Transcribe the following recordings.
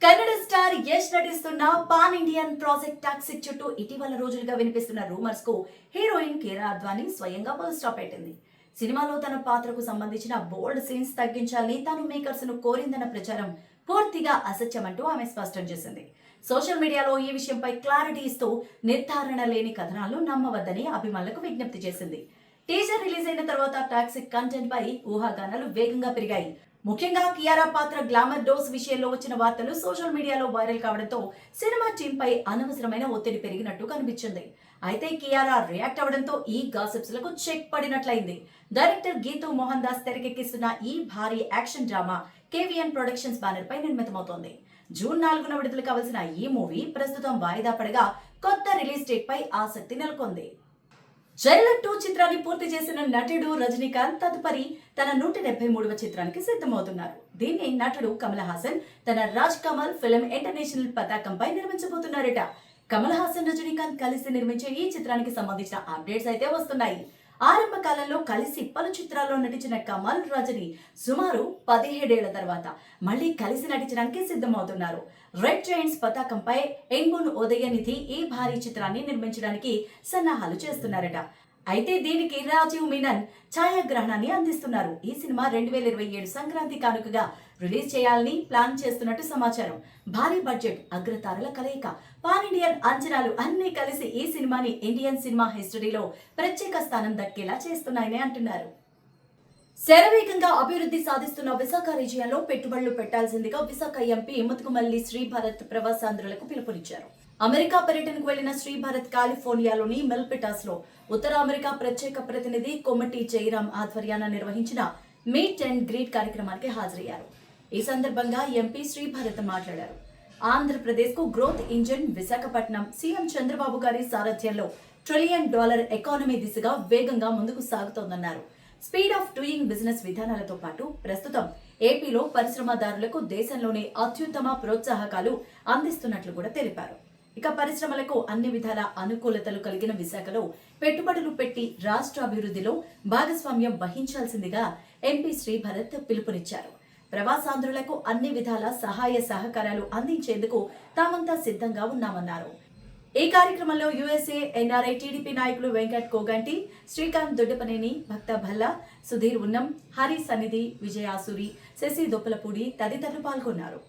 Kannada star Yash నటిస్తున్న pan Indian project toxic చుట్టూ ఇటీవల రోజులుగా వినిపిస్తున్న రూమర్స్ కు హీరోయిన్ కిరా అద్వానీ స్వయంగా ఫుల్ స్టాప్ పెట్టింది. సినిమాలో తన పాత్రకు సంబంధించిన బోల్డ్ సీన్స్ తగ్గించాలని తాను మేకర్స్ ను కోరిందన్న ప్రచారం పూర్తిగా అసత్యమంటూ ఆమె స్పష్టం చేసింది. సోషల్ మీడియాలో ఈ విషయంపై క్లారిటీ ఇస్తూ నిర్ధారణ లేని కథనాలను నమ్మవద్దని అభిమానులకు విజ్ఞప్తి చేసింది. టీజర్ రిలీజ్ అయిన తర్వాత టాక్సిక్ కంటెంట్ పై ఊహాగానాలు వేగంగా పెరిగాయి. ముఖ్యంగా కియారా పాత్ర గ్లామర్ డోస్ విషయంలో వచ్చిన వార్తలు సోషల్ మీడియాలో వైరల్ కావడంతో సినిమా టీం పై అనవసరమైన ఒత్తిడి పెరిగినట్టు కనిపించింది. అయితే కియారా రియాక్ట్ అవడంతో ఈ గాసిప్స్ లకు చెక్ పడినట్లయింది. డైరెక్టర్ గీతూ మోహన్ దాస్ తెరకెక్కిస్తున్న ఈ భారీ action drama KVN productions banner పై నిర్మితమవుతోంది. జూన్ 4న విడుదల కావాల్సిన ఈ మూవీ ప్రస్తుతం వాయిదా పడగా కొత్త రిలీజ్ డేట్ పై ఆసక్తి నెలకొంది. జైలర్ 2 చిత్రాన్ని పూర్తి చేసిన నటుడు రజనీకాంత్ తదుపరి తన 173వ చిత్రానికి సిద్ధమవుతున్నారు. దీన్ని నటుడు కమల్ హాసన్ తన రాజ్ కమల్ ఫిల్మ్ ఇంటర్నేషనల్ పతాకంపై నిర్మించబోతున్నారట. కమల్ హాసన్ రజనీకాంత్ కలిసి నిర్మించే ఈ చిత్రానికి సంబంధించిన అప్డేట్స్ అయితే వస్తున్నాయి. ఆరంభ కాలంలో కలిసి పలు చిత్రాల్లో నటించిన కమల్, రజనీ సుమారు 17 ఏళ్ల తర్వాత మళ్లీ కలిసి నటించడానికి సిద్ధమవుతున్నారు. రెడ్ జైంట్స్ పతాకంపై ఎంగున్ ఉదయనిధి ఈ భారీ చిత్రాన్ని నిర్మించడానికి సన్నాహాలు చేస్తున్నారట. అయితే దీనికి రాజీవ్ మీనన్ ఛాయాగ్రహణాన్ని అందిస్తున్నారు. ఈ సినిమా 2027 సంక్రాంతి కానుకగా రిలీజ్ చేయాలని ప్లాన్ చేస్తున్నట్టు సమాచారం. భారీ బడ్జెట్, అగ్రతారల కలయిక, పాన్ ఇండియన్ అంచనాలు అన్నీ కలిసి ఈ సినిమాని ఇండియన్ సినిమా హిస్టరీలో ప్రత్యేక స్థానం దక్కేలా చేస్తున్నాయని అంటున్నారు. శరవేగంగా అభివృద్ధి సాధిస్తున్న విశాఖ రీజియన్లో పెట్టుబడులు పెట్టాల్సిందిగా విశాఖ ఎంపీ ముతుకుమల్లి శ్రీభారత్ ప్రవాసాంధ్రులకు పిలుపునిచ్చారు. అమెరికా పర్యటనకు వెళ్లిన శ్రీభారత్ కాలిఫోర్నియాలోని మెల్పిటాస్ లో ఉత్తర అమెరికా ప్రత్యేక ప్రతినిధి కొమ్మటి జయరాం ఆధ్వర్యాన నిర్వహించిన మీట్ అండ్ గ్రీట్ కార్యక్రమానికి హాజరయ్యారు. ఈ సందర్భంగా ఎంపీ శ్రీభారత్ మాట్లాడారు. ఆంధ్రప్రదేశ్ కు growth engine Visakhapatnam CM Chandrababu గారి సారథ్యంలో $1 ట్రిలియన్ ఎకానమీ దిశగా వేగంగా ముందుకు సాగుతోందన్నారు. స్పీడ్ ఆఫ్ డూయింగ్ బిజినెస్ విధానాలతో పాటు ప్రస్తుతం ఏపీలో పరిశ్రమదారులకు దేశంలోనే అత్యుత్తమ ప్రోత్సాహకాలు అందిస్తున్నట్లు కూడా తెలిపారు. ఇక పరిశ్రమలకు అన్ని విధాల అనుకూలతలు కలిగిన విశాఖలో పెట్టుబడులు పెట్టి రాష్ట్ర అభివృద్ధిలో భాగస్వామ్యం వహించాల్సిందిగా ఎంపీ శ్రీభరత్ పిలుపునిచ్చారు. ప్రవాసాంధ్రులకు అన్ని విధాల సహాయ సహకారాలు అందించేందుకు తామంతా సిద్ధంగా ఉన్నామన్నారు. ఈ కార్యక్రమంలో యుఎస్ఏ ఎన్ఆర్ఐ టీడీపీ నాయకులు వెంకట్ కోగంటి, శ్రీకాంత్ దొడ్డపనేని, భక్త భల్లా, సుధీర్ ఉన్నం, హరి సన్నిధి, విజయాసురి, శశి దొప్పలపూడి తదితరులు పాల్గొన్నారు.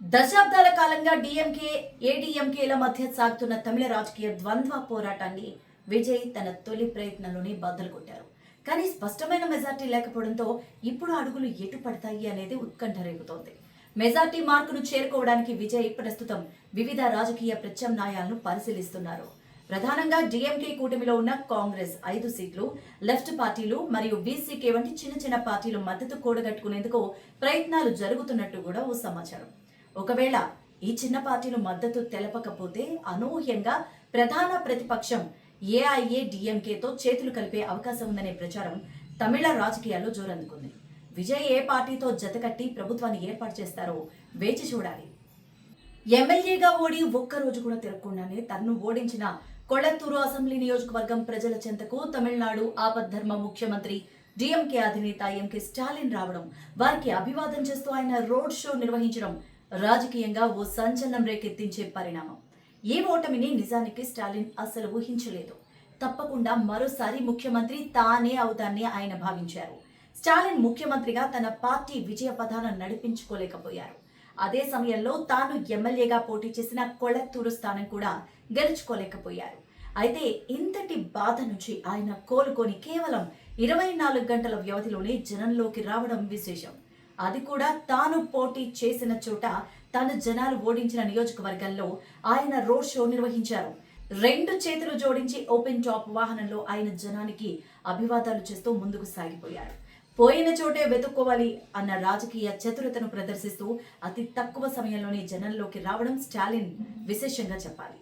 దశాబ్దాల కాలంగా డీఎంకే, ఏడీఎంకేల మధ్య సాగుతున్న తమిళ రాజకీయ ద్వంద్వ పోరాటాన్ని విజయ్ తన తొలి ప్రయత్నంలోనే బద్దలు కొట్టారు. కానీ స్పష్టమైన మెజార్టీ లేకపోవడంతో ఇప్పుడు అడుగులు ఎటు పడతాయి అనేది ఉత్కంఠ రేపుతోంది. మెజార్టీ మార్కును చేరుకోవడానికి విజయ్ ప్రస్తుతం వివిధ రాజకీయ ప్రత్యామ్నాయాలను పరిశీలిస్తున్నారు. ప్రధానంగా డీఎంకే కూటమిలో ఉన్న కాంగ్రెస్ 5 సీట్లు, లెఫ్ట్ పార్టీలు మరియు బీసీకే వంటి చిన్న చిన్న పార్టీలు మద్దతు కూడగట్టుకునేందుకు ప్రయత్నాలు జరుగుతున్నట్టు కూడా ఓ సమాచారం. ఒకవేళ ఈ చిన్న పార్టీలు మద్దతు తెలపకపోతే అనూహ్యంగా ప్రధాన ప్రతిపక్షం ఏఐఏడీఎంకేతో చేతులు కలిపే అవకాశం ఉందనే ప్రచారం తమిళ రాజకీయాల్లో జోరందుకుంది. విజయ్ ఏ పార్టీతో జతకట్టి ప్రభుత్వాన్ని ఏర్పాటు చేస్తారో వేచి చూడాలి. ఎమ్మెల్యేగా ఓడి ఒక్కరోజు కూడా తిరగకుండానే తనను ఓడించిన కొళత్తూరు అసెంబ్లీ నియోజకవర్గం ప్రజల చెంతకు తమిళనాడు ఆపద్ధర్మ ముఖ్యమంత్రి డీఎంకే అధినేత ఎంకే స్టాలిన్ రావడం, వారికి అభివాదం చేస్తూ ఆయన రోడ్ షో నిర్వహించడం రాజకీయంగా ఓ సంచలనం రేకెత్తించే పరిణామం. ఈ ఓటమిని నిజానికి స్టాలిన్ అసలు ఊహించలేదు. తప్పకుండా మరోసారి ముఖ్యమంత్రి తానే అవుతానని ఆయన భావించారు. స్టాలిన్ ముఖ్యమంత్రిగా తన పార్టీ విజయ పథాన నడిపించుకోలేకపోయారు. అదే సమయంలో తాను ఎమ్మెల్యేగా పోటీ చేసిన కొళత్తూరు స్థానం కూడా గెలుచుకోలేకపోయారు. అయితే ఇంతటి బాధ నుంచి ఆయన కోలుకొని కేవలం 24 గంటల వ్యవధిలోనే జనంలోకి రావడం విశేషం. అది కూడా తాను పోటీ చేసిన చోట, తాను జనాలు ఓడించిన నియోజకవర్గంలో ఆయన రోడ్ షో నిర్వహించారు. 2 చేతులు జోడించి ఓపెన్ టాప్ వాహనంలో ఆయన జనానికి అభివాదాలు చేస్తూ ముందుకు సాగిపోయారు. పోయిన చోటే వెతుక్కోవాలి అన్న రాజకీయ చతురతను ప్రదర్శిస్తూ అతి తక్కువ సమయంలోనే జనంలోకి రావడం స్టాలిన్ విశేషంగా చెప్పాలి.